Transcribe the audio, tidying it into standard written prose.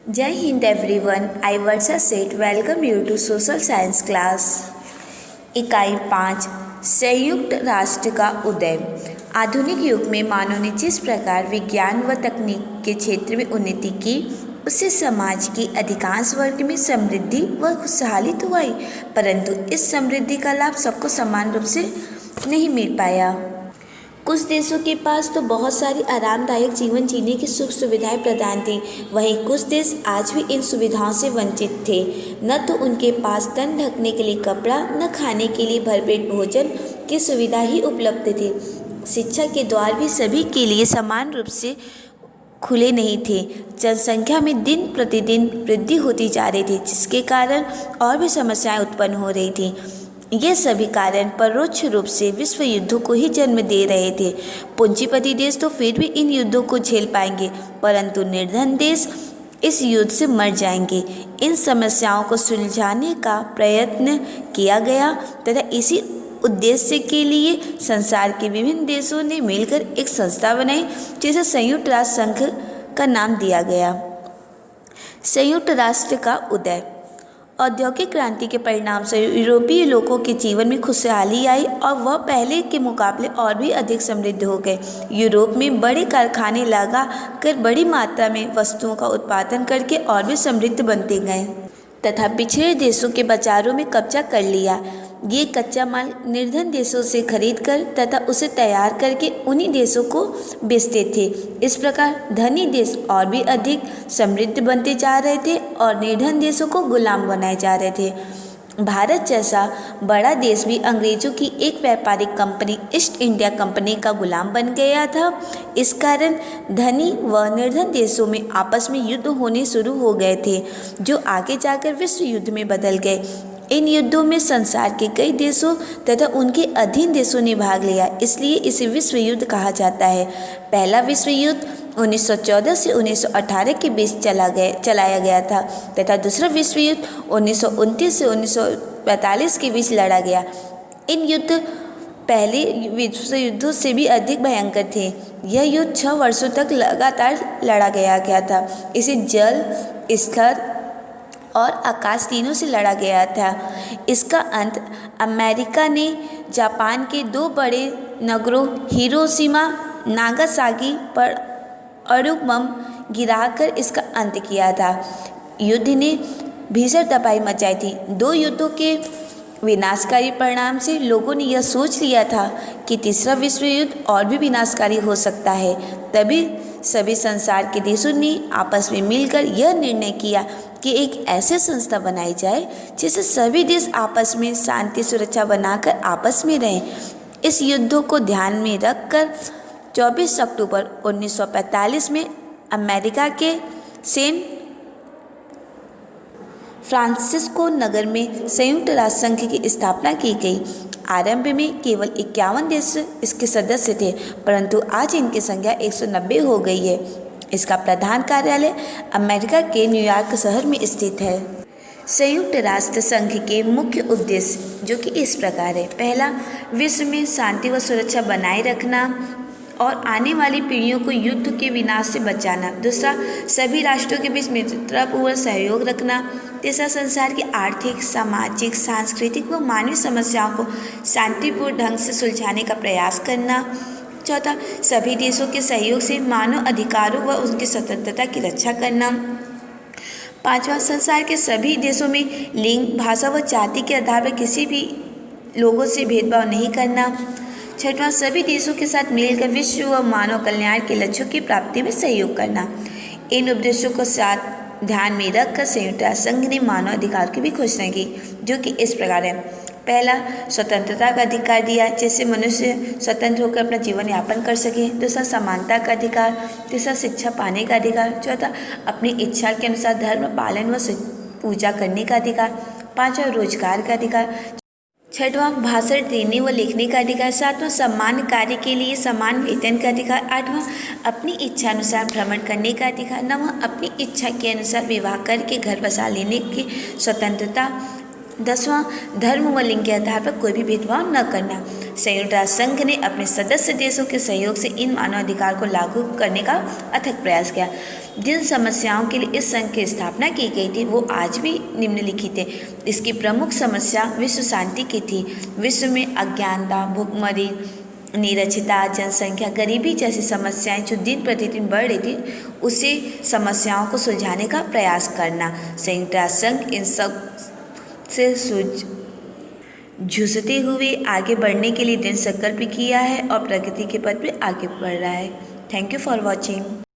जय Hind everyone, I Varsha Seth welcome you to social science class. इकाई 5 संयुक्त राष्ट्र का उदय। आधुनिक युग में मानव ने जिस प्रकार विज्ञान व तकनीक के क्षेत्र में उन्नति की, उससे समाज की अधिकांश वर्ग में समृद्धि व खुशहाली तो आई, परंतु इस समृद्धि का लाभ सबको समान रूप से नहीं मिल पाया। कुछ देशों के पास तो बहुत सारी आरामदायक जीवन जीने की सुख सुविधाएं प्रदान थीं, वहीं कुछ देश आज भी इन सुविधाओं से वंचित थे। न तो उनके पास तन ढकने के लिए कपड़ा, न खाने के लिए भरपेट भोजन की सुविधा ही उपलब्ध थी। शिक्षा के द्वार भी सभी के लिए समान रूप से खुले नहीं थे। जनसंख्या में दिन प्रतिदिन वृद्धि होती जा रही थी, जिसके कारण और भी समस्याएं उत्पन्न हो रही थी। ये सभी कारण परोक्ष रूप से विश्व युद्धों को ही जन्म दे रहे थे। पूंजीपति देश तो फिर भी इन युद्धों को झेल पाएंगे, परंतु निर्धन देश इस युद्ध से मर जाएंगे। इन समस्याओं को सुलझाने का प्रयत्न किया गया तथा इसी उद्देश्य के लिए संसार के विभिन्न देशों ने मिलकर एक संस्था बनाई, जिसे संयुक्त राष्ट्र संघ का नाम दिया गया। संयुक्त राष्ट्र का उदय। औद्योगिक क्रांति के परिणाम से यूरोपीय लोगों के जीवन में खुशहाली आई और वह पहले के मुकाबले और भी अधिक समृद्ध हो गए। यूरोप में बड़े कारखाने लगा कर बड़ी मात्रा में वस्तुओं का उत्पादन करके और भी समृद्ध बनते गए तथा पिछड़े देशों के बाजारों में कब्जा कर लिया। ये कच्चा माल निर्धन देशों से खरीदकर तथा उसे तैयार करके उन्हीं देशों को बेचते थे। इस प्रकार धनी देश और भी अधिक समृद्ध बनते जा रहे थे और निर्धन देशों को गुलाम बनाए जा रहे थे। भारत जैसा बड़ा देश भी अंग्रेजों की एक व्यापारिक कंपनी ईस्ट इंडिया कंपनी का गुलाम बन गया था। इस कारण धनी व निर्धन देशों में आपस में युद्ध होने शुरू हो गए थे, जो आगे जाकर विश्व युद्ध में बदल गए। इन युद्धों में संसार के कई देशों तथा उनके अधीन देशों ने भाग लिया, इसलिए इसे विश्व युद्ध कहा जाता है। पहला विश्व युद्ध 1914 से 1918 के बीच चलाया गया था तथा दूसरा विश्व युद्ध 1929 से 1945 के बीच लड़ा गया। इन युद्ध पहले विश्व युद्धों से भी अधिक भयंकर थे। यह युद्ध 6 वर्षों तक लगातार लड़ा गया था। इसे जल, स्थल और आकाश तीनों से लड़ा गया था। इसका अंत अमेरिका ने जापान के 2 बड़े नगरों हिरोशिमा नागासाकी पर अणु बम गिराकर इसका अंत किया था। युद्ध ने भीषण तबाही मचाई थी। 2 युद्धों के विनाशकारी परिणाम से लोगों ने यह सोच लिया था कि तीसरा विश्व युद्ध और भी विनाशकारी हो सकता है। तभी सभी संसार के देशों ने आपस में मिलकर यह निर्णय किया कि एक ऐसी संस्था बनाई जाए जिससे सभी देश आपस में शांति सुरक्षा बनाकर आपस में रहें। इस युद्धों को ध्यान में रखकर 24 अक्टूबर 1945 में अमेरिका के सैन फ्रांसिस्को नगर में संयुक्त राष्ट्र संघ की स्थापना की गई। आरंभ में केवल 51 देश इसके सदस्य थे, परंतु आज इनकी संख्या 190 हो गई है। इसका प्रधान कार्यालय अमेरिका के न्यूयॉर्क शहर में स्थित है। संयुक्त राष्ट्र संघ के मुख्य उद्देश्य जो कि इस प्रकार है। पहला, विश्व में शांति व सुरक्षा बनाए रखना और आने वाली पीढ़ियों को युद्ध के विनाश से बचाना। दूसरा, सभी राष्ट्रों के बीच मित्रतापूर्ण सहयोग रखना। तीसरा, संसार की आर्थिक, सामाजिक, सांस्कृतिक व मानवीय समस्याओं को शांतिपूर्ण ढंग से सुलझाने का प्रयास करना। चौथा, सभी देशों के सहयोग से मानव अधिकारों व उनकी स्वतंत्रता की रक्षा करना। पांचवा, संसार के सभी देशों में लिंग, भाषा व जाति के आधार पर किसी भी लोगों से भेदभाव नहीं करना। छठवां, सभी देशों के साथ मिलकर विश्व व मानव कल्याण के लक्ष्यों की प्राप्ति में सहयोग करना। इन उद्देश्यों को साथ ध्यान में रखकर संयुक्त राष्ट्र संघ ने मानव अधिकार की भी घोषणा की, जो कि इस प्रकार है। पहला, स्वतंत्रता का अधिकार दिया, जिससे मनुष्य स्वतंत्र होकर अपना जीवन यापन कर सके। दूसरा, समानता का अधिकार। तीसरा, शिक्षा पाने का अधिकार। चौथा, अपनी इच्छा के अनुसार धर्म पालन व पूजा करने का अधिकार। पांचवा, रोजगार का अधिकार। छठवां, भाषण देने व लिखने का अधिकार। सातवां, समान कार्य के लिए समान वेतन का अधिकार। आठवां, अपनी इच्छा अनुसार भ्रमण करने का अधिकार। नौवां, अपनी इच्छा के अनुसार विवाह करके घर बसा लेने की स्वतंत्रता। 10वां, धर्म व लिंग के आधार पर कोई भी भेदभाव न करना। संयुक्त राष्ट्र संघ ने अपने सदस्य देशों के सहयोग से इन मानवाधिकार को लागू करने का अथक प्रयास किया। जिन समस्याओं के लिए इस संघ की स्थापना की गई थी वो आज भी निम्नलिखित है। इसकी प्रमुख समस्या विश्व शांति की थी। विश्व में अज्ञानता, भूखमरी, निरक्षरता, जनसंख्या, गरीबी जैसी समस्याएं जो दिन प्रतिदिन बढ़ रही थी, उसी समस्याओं को सुलझाने का प्रयास करना। संयुक्त राष्ट्र संघ इन सब से जूझते हुए आगे बढ़ने के लिए दृढ़ संकल्प किया है और प्रगति के पथ पर आगे बढ़ रहा है। Thank you for watching.